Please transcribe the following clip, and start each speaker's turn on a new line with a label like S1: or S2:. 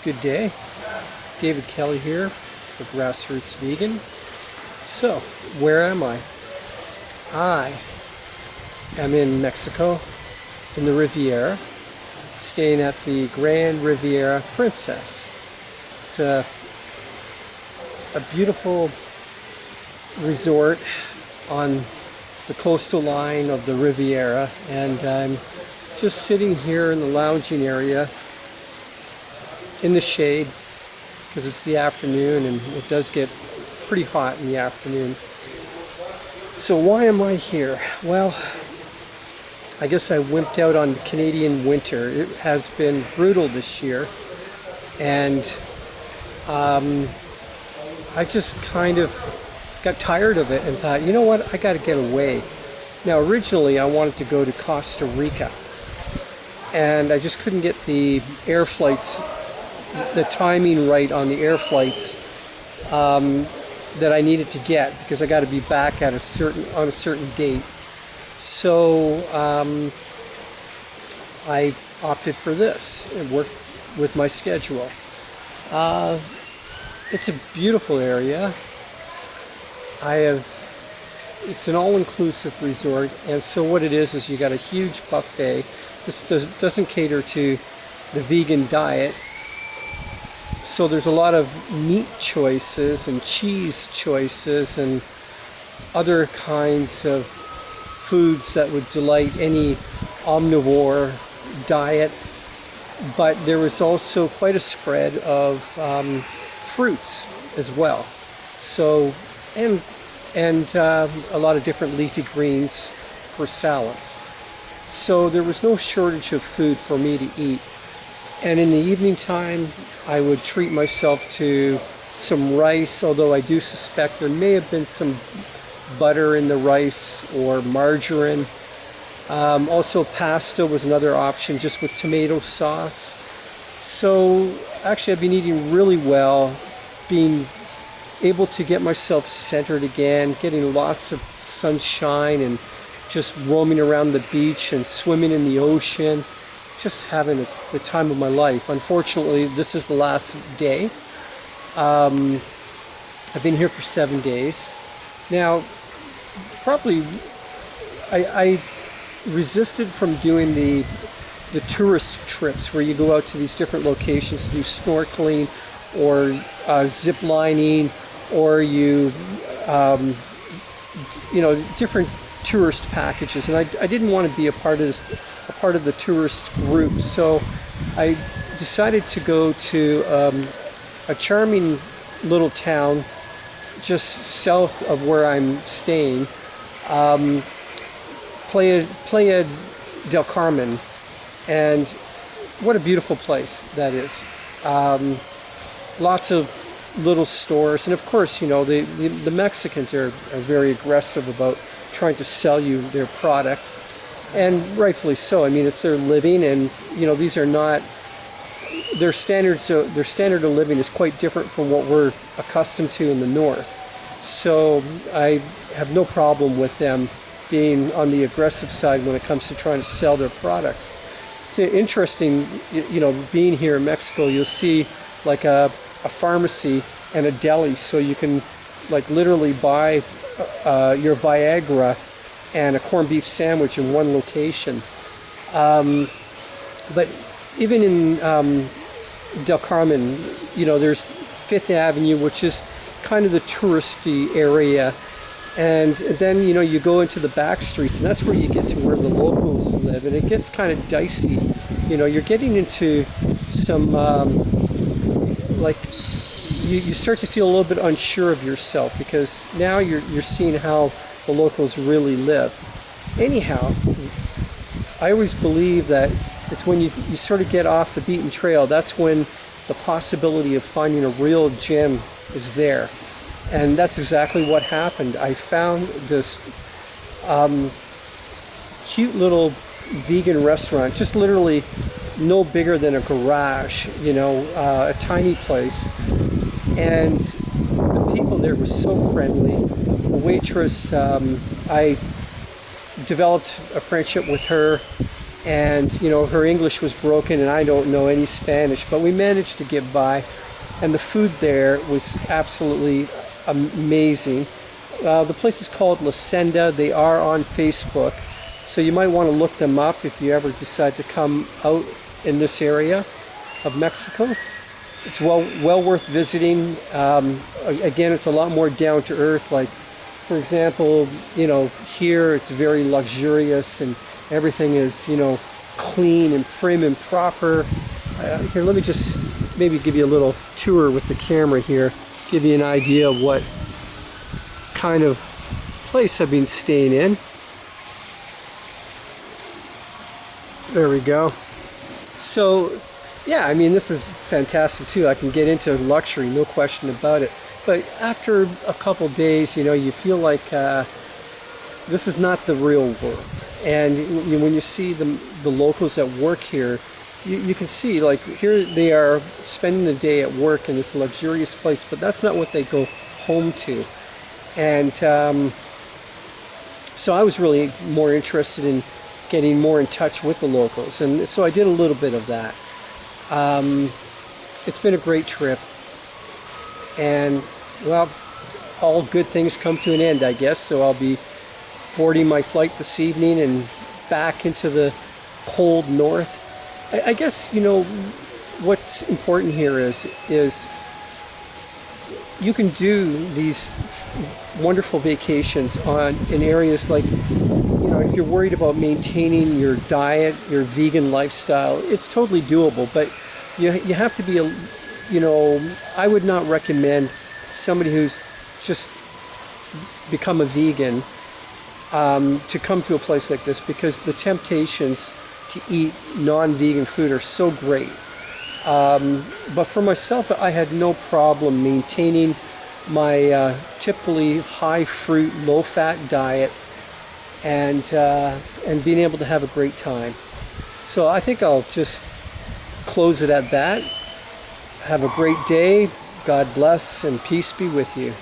S1: Good day. David Kelly here for Grassroots Vegan. So, where am I? I am in Mexico, in the Riviera, staying at the Grand Riviera Princess. It's a beautiful resort on the coastal line of the Riviera, and I'm just sitting here in the lounging area in the shade because it's the afternoon and it does get pretty hot in the afternoon. So why am I here? Well, I guess I wimped out on the Canadian winter. It has been brutal this year, and I just kind of got tired of it and thought, you know what, I got to get away. Now originally I wanted to go to Costa Rica, and I just couldn't get the air flights, the timing right on the air flights that I needed to get, because I got to be back at on a certain date. So I opted for this and worked with my schedule. It's a beautiful area. It's an all-inclusive resort, and so what it is you got a huge buffet. This doesn't cater to the vegan diet, so there's a lot of meat choices and cheese choices and other kinds of foods that would delight any omnivore diet. But there was also quite a spread of fruits as well. So and a lot of different leafy greens for salads. So there was no shortage of food for me to eat. And in the evening time, I would treat myself to some rice, although I do suspect there may have been some butter in the rice or margarine. Also pasta was another option, just with tomato sauce. So actually I've been eating really well, being able to get myself centered again, getting lots of sunshine and just roaming around the beach and swimming in the ocean, just having the time of my life. Unfortunately, this is the last day. I've been here for 7 days. Now, probably I resisted from doing the tourist trips where you go out to these different locations to do snorkeling or zip lining, or different tourist packages, and I didn't want to be a part of the tourist group. So I decided to go to a charming little town just south of where I'm staying, Playa del Carmen, and what a beautiful place that is. Lots of little stores, and of course, the Mexicans are very aggressive about trying to sell you their product, and rightfully so. I mean, it's their living, and these are not their standards. So their standard of living is quite different from what we're accustomed to in the north. So I have no problem with them being on the aggressive side when it comes to trying to sell their products. It's interesting, being here in Mexico, you'll see like a pharmacy and a deli, so you can like literally buy your Viagra and a corned beef sandwich in one location. But even in Del Carmen, there's Fifth Avenue, which is kind of the touristy area, and then you go into the back streets, and that's where you get to where the locals live, and it gets kind of dicey. You're getting into some you start to feel a little bit unsure of yourself, because now you're seeing how the locals really live. Anyhow, I always believe that it's when you sort of get off the beaten trail, that's when the possibility of finding a real gem is there. And that's exactly what happened. I found this cute little vegan restaurant, just literally no bigger than a garage, a tiny place. And the people there were so friendly. The waitress, I developed a friendship with her, and you know, her English was broken and I don't know any Spanish, but we managed to get by, and the food there was absolutely amazing. The place is called La Senda. They are on Facebook, so you might want to look them up if you ever decide to come out in this area of Mexico. It's well worth visiting. Again, it's a lot more down to earth. Like, for example, you know, here it's very luxurious and everything is, you know, clean and prim and proper. Here, let me just maybe give you a little tour with the camera here, give you an idea of what kind of place I've been staying in. There we go. So, yeah, I mean, this is fantastic too. I can get into luxury, no question about it. But after a couple days, you know, you feel like this is not the real world. And when you see the locals that work here, you can see, like, here they are spending the day at work in this luxurious place, but that's not what they go home to. And so I was really more interested in getting more in touch with the locals, and so I did a little bit of that. It's been a great trip, and well, all good things come to an end, I guess, so I'll be boarding my flight this evening and back into the cold north. I guess, you know, what's important here is you can do these wonderful vacations in areas like, you know, if you're worried about maintaining your diet, your vegan lifestyle, it's totally doable. But you have to be you know, I would not recommend somebody who's just become a vegan to come to a place like this, because the temptations to eat non-vegan food are so great. But for myself, I had no problem maintaining my typically high fruit, low fat diet, and being able to have a great time. So I think I'll just close it at that. Have a great day. God bless and peace be with you.